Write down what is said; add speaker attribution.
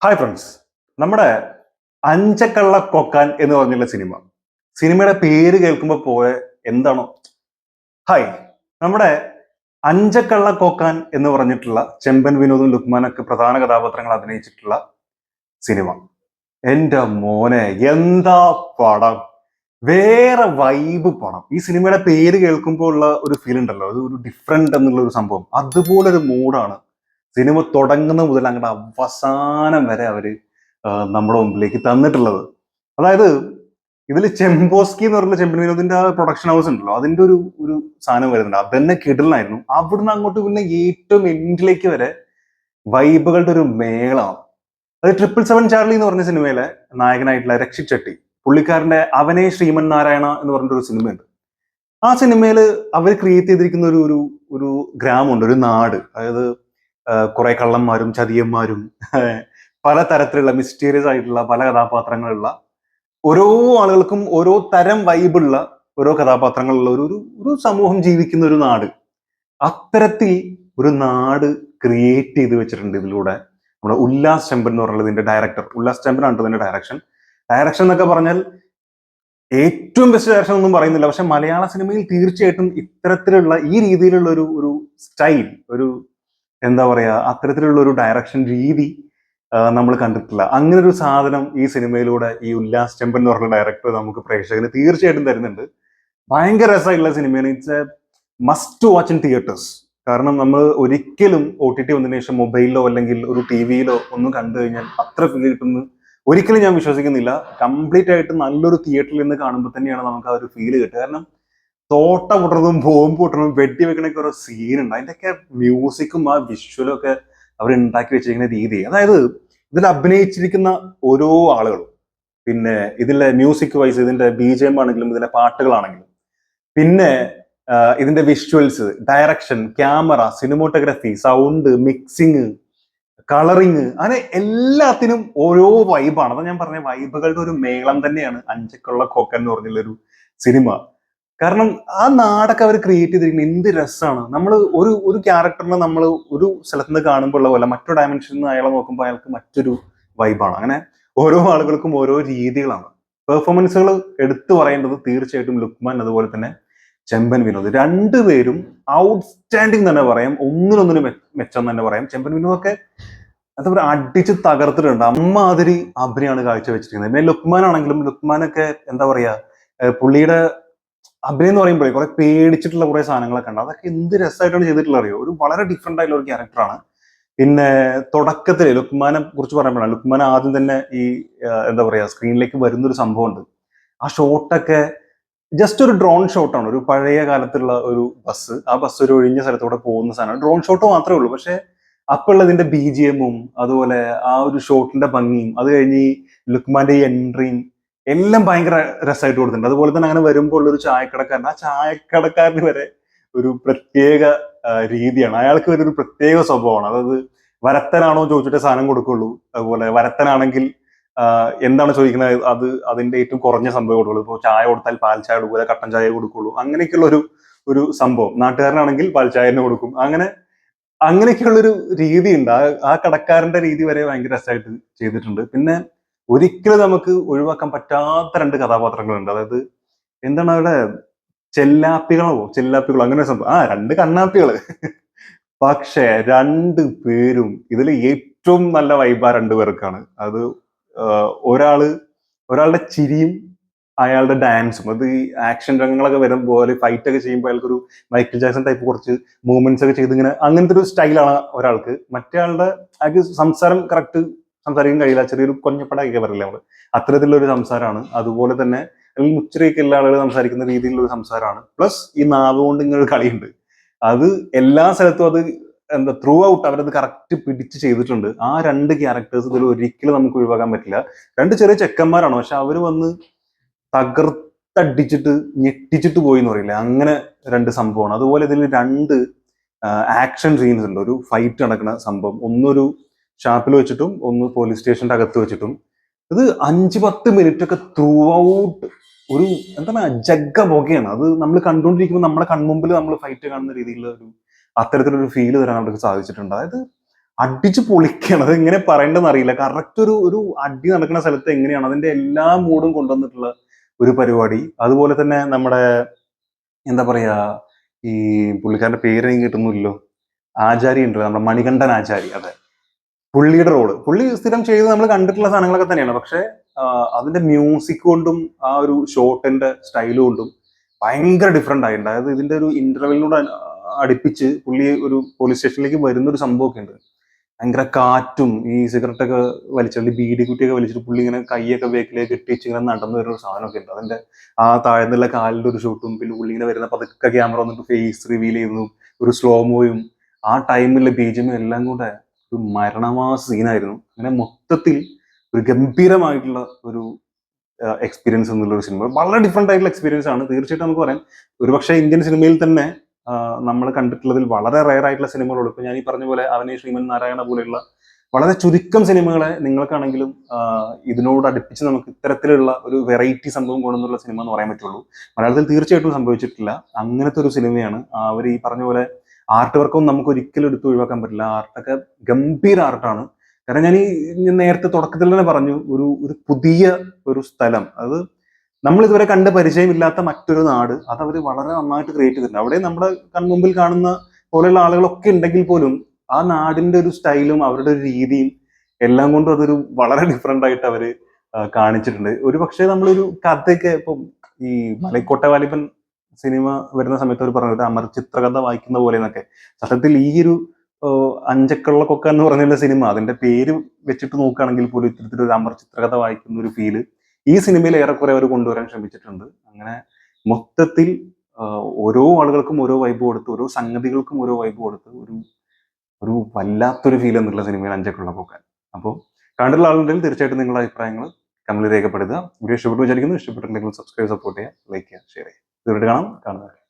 Speaker 1: Hi friends. നമ്മുടെ അഞ്ചക്കള്ള കൊക്കാൻ എന്ന് പറഞ്ഞുള്ള സിനിമയുടെ പേര് കേൾക്കുമ്പോൾ പോയ എന്താണോ. ഹായ്, നമ്മുടെ അഞ്ചക്കള്ള കൊക്കാൻ എന്ന് പറഞ്ഞിട്ടുള്ള ചെമ്പൻ വിനോദും ലുക്മാനൊക്കെ പ്രധാന കഥാപാത്രങ്ങൾ അഭിനയിച്ചിട്ടുള്ള സിനിമ. എന്റെ മോനെ, എന്താ പടം! വേറെ വൈബ് പടം. ഈ സിനിമയുടെ പേര് കേൾക്കുമ്പോൾ ഉള്ള ഒരു ഫീൽ ഉണ്ടല്ലോ, അത് ഒരു ഡിഫറെന്റ് എന്നുള്ള ഒരു സംഭവം, അതുപോലൊരു മൂഡാണ് സിനിമ തുടങ്ങുന്ന മുതൽ അങ്ങോട്ട് അവസാനം വരെ അവര് നമ്മുടെ മുമ്പിലേക്ക് തന്നിട്ടുള്ളത്. അതായത് ഇതിൽ ചെമ്പോസ്കി എന്ന് പറഞ്ഞ ചെമ്പൻ വിനോദിന്റെ പ്രൊഡക്ഷൻ ഹൗസ് ഉണ്ടല്ലോ, അതിന്റെ ഒരു ഒരു സാധനം വരുന്നുണ്ട്. അതന്നെ കിടലായിരുന്നു. അവിടുന്ന് അങ്ങോട്ട് പിന്നെ ഏറ്റവും എൻഡിലേക്ക് വരെ വൈബുകളുടെ ഒരു മേളമാണ്. അത് 777 ചാർലി എന്ന് പറഞ്ഞ സിനിമയിലെ നായകനായിട്ടുള്ള രക്ഷിത് ഷെട്ടി, പുള്ളിക്കാരന്റെ അവനെ ശ്രീമൻ നാരായണ എന്ന് പറഞ്ഞിട്ടൊരു സിനിമയുണ്ട്. ആ സിനിമയിൽ അവർ ക്രിയേറ്റ് ചെയ്തിരിക്കുന്ന ഒരു ഒരു ഒരു ഗ്രാമമുണ്ട്, ഒരു നാട്. അതായത് കുറെ കള്ളന്മാരും ചതിയന്മാരും പല തരത്തിലുള്ള മിസ്റ്റീരിയസ് ആയിട്ടുള്ള പല കഥാപാത്രങ്ങളുള്ള, ഓരോ ആളുകൾക്കും ഓരോ തരം വൈബുള്ള ഓരോ കഥാപാത്രങ്ങളുള്ള ഒരു ഒരു ഒരു സമൂഹം ജീവിക്കുന്ന ഒരു നാട്. അത്തരത്തിൽ ഒരു നാട് ക്രിയേറ്റ് ചെയ്ത് വെച്ചിട്ടുണ്ട് ഇതിലൂടെ നമ്മുടെ ഉല്ലാസ് ചെമ്പൻ എന്ന് പറയുന്നത് ഇതിന്റെ ഡയറക്ടർ. ഉല്ലാസ് ചെമ്പൻ ആണ് ഇതിന്റെ ഡയറക്ഷൻ എന്നൊക്കെ പറഞ്ഞാൽ ഏറ്റവും ബെസ്റ്റ് ഡയറക്ഷൻ ഒന്നും പറയുന്നില്ല, പക്ഷെ മലയാള സിനിമയിൽ തീർച്ചയായിട്ടും ഇത്തരത്തിലുള്ള ഈ രീതിയിലുള്ള ഒരു ഒരു സ്റ്റൈൽ, ഒരു എന്താ പറയാ, അത്തരത്തിലുള്ള ഒരു ഡയറക്ഷൻ രീതി നമ്മൾ കണ്ടിട്ടില്ല. അങ്ങനെ ഒരു സാധനം ഈ സിനിമയിലൂടെ ഈ ഉല്ലാസ് ചെമ്പൻ എന്ന് പറഞ്ഞ ഡയറക്ടർ നമുക്ക് പ്രേക്ഷകന് തീർച്ചയായിട്ടും തരുന്നുണ്ട്. ഭയങ്കര രസമായിട്ടുള്ള സിനിമയാണ്. It's A must watch in theatres. കാരണം നമ്മൾ ഒരിക്കലും OTT വന്നതിന് ശേഷം മൊബൈലിലോ അല്ലെങ്കിൽ ഒരു TV-യിലോ ഒന്നും കണ്ടു കഴിഞ്ഞാൽ അത്ര ഫീൽ കിട്ടുന്നു ഒരിക്കലും ഞാൻ വിശ്വസിക്കുന്നില്ല. കംപ്ലീറ്റ് ആയിട്ട് നല്ലൊരു തിയേറ്ററിൽ നിന്ന് കാണുമ്പോൾ തന്നെയാണ് നമുക്ക് ആ ഒരു ഫീല് കിട്ടുക. കാരണം തോട്ട പൊട്ടുന്നതും ബോംബ് പൊട്ടുന്നതും വെട്ടി വെക്കണൊക്കെ ഓരോ സീനുണ്ട്. അതിന്റെയൊക്കെ മ്യൂസിക്കും ആ വിഷ്വലും ഒക്കെ അവർ ഉണ്ടാക്കി വെച്ചിരിക്കുന്ന രീതി, അതായത് ഇതിൽ അഭിനയിച്ചിരിക്കുന്ന ഓരോ ആളുകളും, പിന്നെ ഇതിലെ മ്യൂസിക് വൈസ് ഇതിന്റെ BGM ആണെങ്കിലും ഇതിലെ പാട്ടുകളാണെങ്കിലും, പിന്നെ ഇതിന്റെ visuals, direction, camera, cinematography, sound, mixing, colouring, അങ്ങനെ എല്ലാത്തിനും ഓരോ വൈബാണ്. അതാ ഞാൻ പറഞ്ഞ വൈബുകളുടെ ഒരു മേളം തന്നെയാണ് അഞ്ചക്കുള്ള കോക്കൻ എന്ന് പറഞ്ഞുള്ള ഒരു സിനിമ. കാരണം ആ നാടൊക്കെ അവർ ക്രിയേറ്റ് ചെയ്തിരിക്കുന്നത് എന്ത് രസമാണ്. നമ്മൾ ഒരു ഒരു ക്യാരക്ടറിനെ നമ്മൾ ഒരു സ്ഥലത്ത് നിന്ന് കാണുമ്പോൾ ഉള്ള പോലെ മറ്റൊരു ഡയമെൻഷനിൽ നിന്ന് അയാളെ നോക്കുമ്പോൾ അയാൾക്ക് മറ്റൊരു വൈബാണ്. അങ്ങനെ ഓരോ ആളുകൾക്കും ഓരോ രീതികളാണ്. പെർഫോമൻസുകൾ എടുത്തു പറയേണ്ടത് തീർച്ചയായിട്ടും ലുക്മാൻ, അതുപോലെ തന്നെ ചെമ്പൻ വിനോദ്, രണ്ടുപേരും ഔട്ട്സ്റ്റാൻഡിങ് തന്നെ പറയാം. ഒന്നിനൊന്നിനും മെച്ചം തന്നെ പറയാം. ചെമ്പൻ വിനോദൊക്കെ എന്താ പറയുക, അടിച്ച് തകർത്തിട്ടുണ്ട്. അമ്മാതിരി അഭിനയാണ് കാഴ്ചവെച്ചിരിക്കുന്നത്. പിന്നെ ലുക്മാൻ ആണെങ്കിലും, ലുക്മാനൊക്കെ എന്താ പറയാ, പുള്ളിയുടെ അഭിനയം എന്ന് പറയുമ്പോഴേ കുറെ പേടിച്ചിട്ടുള്ള കുറെ സാധനങ്ങളൊക്കെ ഉണ്ട്. അതൊക്കെ എന്ത് രസമായിട്ടാണ് ചെയ്തിട്ടുള്ള അറിയോ. ഒരു വളരെ ഡിഫറെന്റ് ആയിട്ടുള്ള ഒരു ക്യാരക്ടറാണ്. പിന്നെ തുടക്കത്തിൽ ലുക്മാനെ കുറിച്ച് പറയുമ്പോഴാണ്, ലുക്മാൻ ആദ്യം തന്നെ ഈ എന്താ പറയാ സ്ക്രീനിലേക്ക് വരുന്നൊരു സംഭവമുണ്ട്. ആ ഷോട്ടൊക്കെ ജസ്റ്റ് ഒരു ഡ്രോൺ ഷോട്ടാണ്. ഒരു പഴയ കാലത്തുള്ള ഒരു ബസ്, ആ ബസ് ഒരു ഒഴിഞ്ഞ സ്ഥലത്തൂടെ പോകുന്ന സാധനം, ഡ്രോൺ ഷോട്ട് മാത്രമേ ഉള്ളൂ. പക്ഷെ അപ്പോഴുള്ളതിന്റെ BGM-ഉം അതുപോലെ ആ ഒരു ഷോട്ടിന്റെ ഭംഗിയും, അത് കഴിഞ്ഞ് ഈ ലുക്മാന്റെ ഈ എൻട്രിയും എല്ലാം ഭയങ്കര രസമായിട്ട് കൊടുത്തിട്ടുണ്ട്. അതുപോലെ തന്നെ അങ്ങനെ വരുമ്പോൾ ഉള്ളൊരു ചായക്കടക്കാരൻ, ആ ചായക്കടക്കാരന് വരെ ഒരു പ്രത്യേക രീതിയാണ്. അയാൾക്ക് ഒരു പ്രത്യേക സ്വഭാവമാണ്. അതായത് വരത്തനാണോ ചോദിച്ചിട്ട് സാധനം കൊടുക്കുള്ളൂ. അതുപോലെ വരത്തനാണെങ്കിൽ എന്താണ് ചോദിക്കുന്നത് അത് അതിന്റെ ഏറ്റവും കുറഞ്ഞ സംഭവം കൊടുക്കുള്ളൂ. ഇപ്പോൾ ചായ കൊടുത്താൽ പാൽ ചായ കൊടുക്കുക, കട്ടൻ ചായ കൊടുക്കുള്ളൂ, അങ്ങനെയൊക്കെയുള്ള ഒരു ഒരു സംഭവം. നാട്ടുകാരനാണെങ്കിൽ പാൽ ചായ തന്നെ കൊടുക്കും. അങ്ങനെയൊക്കെയുള്ളൊരു രീതിയുണ്ട്. ആ കടക്കാരന്റെ രീതി വരെ ഭയങ്കര രസമായിട്ട് ചെയ്തിട്ടുണ്ട്. പിന്നെ ഒരിക്കലും നമുക്ക് ഒഴിവാക്കാൻ പറ്റാത്ത രണ്ട് കഥാപാത്രങ്ങളുണ്ട്. അതായത് എന്താണ് അവിടെ, ചെല്ലാപ്പികളോ അങ്ങനെ ഒരു സംഭവം, രണ്ട് കണ്ണാപ്പികള്. പക്ഷെ രണ്ടു പേരും ഇതിൽ ഏറ്റവും നല്ല വൈബ് ആ രണ്ടുപേർക്കാണ്. അത് ഒരാളുടെ ചിരിയും അയാളുടെ ഡാൻസും, അത് ഈ ആക്ഷൻ രംഗങ്ങളൊക്കെ വരുമ്പോൾ ഫൈറ്റ് ഒക്കെ ചെയ്യുമ്പോൾ അയാൾക്കൊരു മൈക്കിൾ ജാക്സൺ ടൈപ്പ് കുറച്ച് മൂവ്മെന്റ്സ് ഒക്കെ ചെയ്ത് ഇങ്ങനെ അങ്ങനത്തെ ഒരു സ്റ്റൈലാണ് ഒരാൾക്ക്. മറ്റേ ആളുടെ അയാൾക്ക് സംസാരം കറക്റ്റ് സംസാരിക്കാൻ കഴിയില്ല, ചെറിയൊരു കൊഞ്ഞപ്പടയൊക്കെ പറയില്ല നമ്മള്, അത്തരത്തിലുള്ള ഒരു സംസാരമാണ്. അതുപോലെ തന്നെ അല്ലെങ്കിൽ മുച്ചറിയൊക്കെ എല്ലാ ആളുകൾ സംസാരിക്കുന്ന രീതിയിലുള്ള ഒരു സംസാരമാണ്. പ്ലസ് ഈ നാവ് കൊണ്ട് ഇങ്ങനെ ഒരു കളിയുണ്ട്. അത് എല്ലാ സ്ഥലത്തും അത് എന്താ ത്രൂ ഔട്ട് അവരത് കറക്റ്റ് പിടിച്ച് ചെയ്തിട്ടുണ്ട്. ആ രണ്ട് ക്യാരക്ടേഴ്സ് ഇതിൽ ഒരിക്കലും നമുക്ക് ഒഴിവാക്കാൻ പറ്റില്ല. രണ്ട് ചെറിയ ചെക്കന്മാരാണ്, പക്ഷെ അവര് വന്ന് തകർത്തടിച്ചിട്ട് ഞെട്ടിച്ചിട്ട് പോയി എന്ന് പറയില്ല, അങ്ങനെ രണ്ട് സംഭവമാണ്. അതുപോലെ ഇതിൽ രണ്ട് ആക്ഷൻ സീൻസ് ഉണ്ട്. ഒരു ഫൈറ്റ് നടക്കുന്ന സംഭവം, ഒന്നൊരു ഷാപ്പിൽ വെച്ചിട്ടും ഒന്ന് പോലീസ് സ്റ്റേഷന്റെ അകത്ത് വെച്ചിട്ടും. ഇത് 5-10 മിനിറ്റ് ഒക്കെ ത്രൂ ഔട്ട് ഒരു എന്താണ് ജഗ്ഗ പുകയാണ്. അത് നമ്മൾ കണ്ടുകൊണ്ടിരിക്കുമ്പോൾ നമ്മുടെ കൺമുമ്പിൽ നമ്മൾ ഫൈറ്റ് കാണുന്ന രീതിയിലുള്ള ഒരു അത്തരത്തിലൊരു ഫീല് തരാൻ അവർക്ക് സാധിച്ചിട്ടുണ്ട്. അതായത് അടിച്ചു പൊളിക്കണം. അത് എങ്ങനെ പറയേണ്ടതെന്ന് അറിയില്ല. കറക്റ്റ് ഒരു അടി നടക്കുന്ന സ്ഥലത്ത് എങ്ങനെയാണ് അതിന്റെ എല്ലാ മൂഡും കൊണ്ടുവന്നിട്ടുള്ള ഒരു പരിപാടി. അതുപോലെ തന്നെ നമ്മുടെ എന്താ പറയാ, ഈ പുള്ളിക്കാരന്റെ പേര് എനിക്ക് കിട്ടുന്നില്ലല്ലോ. ആചാരി ഉണ്ടല്ലോ, നമ്മുടെ മണികണ്ഠൻ ആചാരി. അതെ, പുള്ളിയുടെ റോള്. പുള്ളി സ്ഥിരം ചെയ്ത് നമ്മൾ കണ്ടിട്ടുള്ള സാധനങ്ങളൊക്കെ തന്നെയാണ്. പക്ഷെ അതിന്റെ മ്യൂസിക് കൊണ്ടും ആ ഒരു ഷോട്ടിന്റെ സ്റ്റൈൽ കൊണ്ടും ഭയങ്കര ഡിഫറെന്റ് ആയിട്ടുണ്ട്. അതായത് ഇതിന്റെ ഒരു ഇന്റർവെല്ലിനോട് അടുപ്പിച്ച് പുള്ളി ഒരു പോലീസ് സ്റ്റേഷനിലേക്ക് വരുന്ന ഒരു സംഭവമൊക്കെ ഉണ്ട്. ഭയങ്കര കാറ്റും ഈ സിഗരറ്റ് ഒക്കെ വലിച്ചിട്ട് ബീഡി കുറ്റിയൊക്കെ വലിച്ചിട്ട് പുള്ളി ഇങ്ങനെ കൈയൊക്കെ ബേക്കിലേക്ക് കെട്ടിച്ച് ഇങ്ങനെ നടന്നു വരുന്ന ഒരു സാധനമൊക്കെ ഉണ്ട്. അതിന്റെ ആ താഴ്ന്നുള്ള കാലിന്റെ ഒരു ഷോട്ടും പിന്നെ പുള്ളി ഇങ്ങനെ വരുന്ന പതുക്കെ ക്യാമറ വന്നിട്ട് ഫേസ് റിവീൽ ചെയ്യുന്നതും ഒരു സ്ലോമോയും ആ ടൈമിലെ ബീജിയമും എല്ലാം കൂടെ ഒരു മരണമാസ സീനായിരുന്നു. അങ്ങനെ മൊത്തത്തിൽ ഒരു ഗംഭീരമായിട്ടുള്ള ഒരു എക്സ്പീരിയൻസ് എന്നുള്ള ഒരു സിനിമ. വളരെ ഡിഫറെന്റ് ആയിട്ടുള്ള എക്സ്പീരിയൻസ് ആണ്. തീർച്ചയായിട്ടും നമുക്ക് പറയാം ഒരുപക്ഷെ ഇന്ത്യൻ സിനിമയിൽ തന്നെ നമ്മൾ കണ്ടിട്ടുള്ളതിൽ വളരെ റയർ ആയിട്ടുള്ള സിനിമകളുള്ളൂ. ഇപ്പൊ ഞാൻ ഈ പറഞ്ഞ പോലെ അവനെ ശ്രീമൻ നാരായണ പോലെയുള്ള വളരെ ചുരുക്കം സിനിമകളെ നിങ്ങൾക്കാണെങ്കിലും ഇതിനോട് അടുപ്പിച്ച് നമുക്ക് ഇത്തരത്തിലുള്ള ഒരു വെറൈറ്റി സംഭവം കൊണ്ടുവന്നുള്ള സിനിമ എന്ന് പറയാൻ പറ്റുള്ളൂ. മലയാളത്തിൽ തീർച്ചയായിട്ടും സംഭവിച്ചിട്ടില്ല. അങ്ങനത്തെ ഒരു സിനിമയാണ്. അവർ ഈ പറഞ്ഞ പോലെ ആർട്ട് വർക്കൊന്നും നമുക്ക് ഒരിക്കലും എടുത്ത് ഒഴിവാക്കാൻ പറ്റില്ല. ആർട്ടൊക്കെ ഗംഭീര ആർട്ടാണ്. കാരണം ഞാൻ നേരത്തെ തുടക്കത്തിൽ തന്നെ പറഞ്ഞു, ഒരു പുതിയ ഒരു സ്ഥലം, അത് നമ്മൾ ഇതുവരെ കണ്ട് പരിചയമില്ലാത്ത മറ്റൊരു നാട്, അത് അവർ വളരെ നന്നായിട്ട് ക്രിയേറ്റ് ചെയ്തിട്ടുണ്ട്. അവിടെ നമ്മുടെ കൺമുമ്പിൽ കാണുന്ന പോലെയുള്ള ആളുകളൊക്കെ ഉണ്ടെങ്കിൽ പോലും ആ നാടിന്റെ ഒരു സ്റ്റൈലും അവരുടെ ഒരു രീതിയും എല്ലാം കൊണ്ടും അതൊരു വളരെ ഡിഫറെന്റ് ആയിട്ട് അവര് കാണിച്ചിട്ടുണ്ട്. ഒരു പക്ഷേ നമ്മളൊരു കഥയൊക്കെ ഇപ്പം ഈ മലൈക്കോട്ട വാലിബൻ സിനിമ വരുന്ന സമയത്ത് അവർ പറഞ്ഞത് അമർ ചിത്രകഥ വായിക്കുന്ന പോലെ എന്നൊക്കെ. സത്യത്തിൽ ഈ ഒരു അഞ്ചക്കള്ള കൊക്ക എന്ന് പറഞ്ഞുള്ള സിനിമ അതിന്റെ പേര് വെച്ചിട്ട് നോക്കുകയാണെങ്കിൽ പോലും ഇത്തരത്തിലൊരു അമർ ചിത്രകഥ വായിക്കുന്ന ഒരു ഫീല് ഈ സിനിമയിൽ ഏറെക്കുറെ അവർ കൊണ്ടുവരാൻ ശ്രമിച്ചിട്ടുണ്ട്. അങ്ങനെ മൊത്തത്തിൽ ഓരോ ആളുകൾക്കും ഓരോ വൈബ് കൊടുത്ത്, ഓരോ സംഗതികൾക്കും ഓരോ വൈബ് കൊടുത്ത് ഒരു ഒരു വല്ലാത്തൊരു ഫീൽ എന്നുള്ള സിനിമയിൽ അഞ്ചക്കുള്ള പോക്കാൻ. അപ്പോൾ കണ്ടുള്ള ആളുണ്ടെങ്കിൽ തീർച്ചയായിട്ടും നിങ്ങളുടെ അഭിപ്രായങ്ങൾ കമന്റിൽ രേഖപ്പെടുത്തുക. വീഡിയോ ഇഷ്ടപ്പെട്ടു വിചാരിക്കുന്നു. ഇഷ്ടപ്പെട്ടിട്ടുണ്ടെങ്കിൽ സബ്സ്ക്രൈബ്, സപ്പോർട്ട് ചെയ്യുക, ലൈക്ക് ചെയ്യുക, ഷെയർ ചെയ്യുക. തീർച്ചയായിട്ടും കാണാം.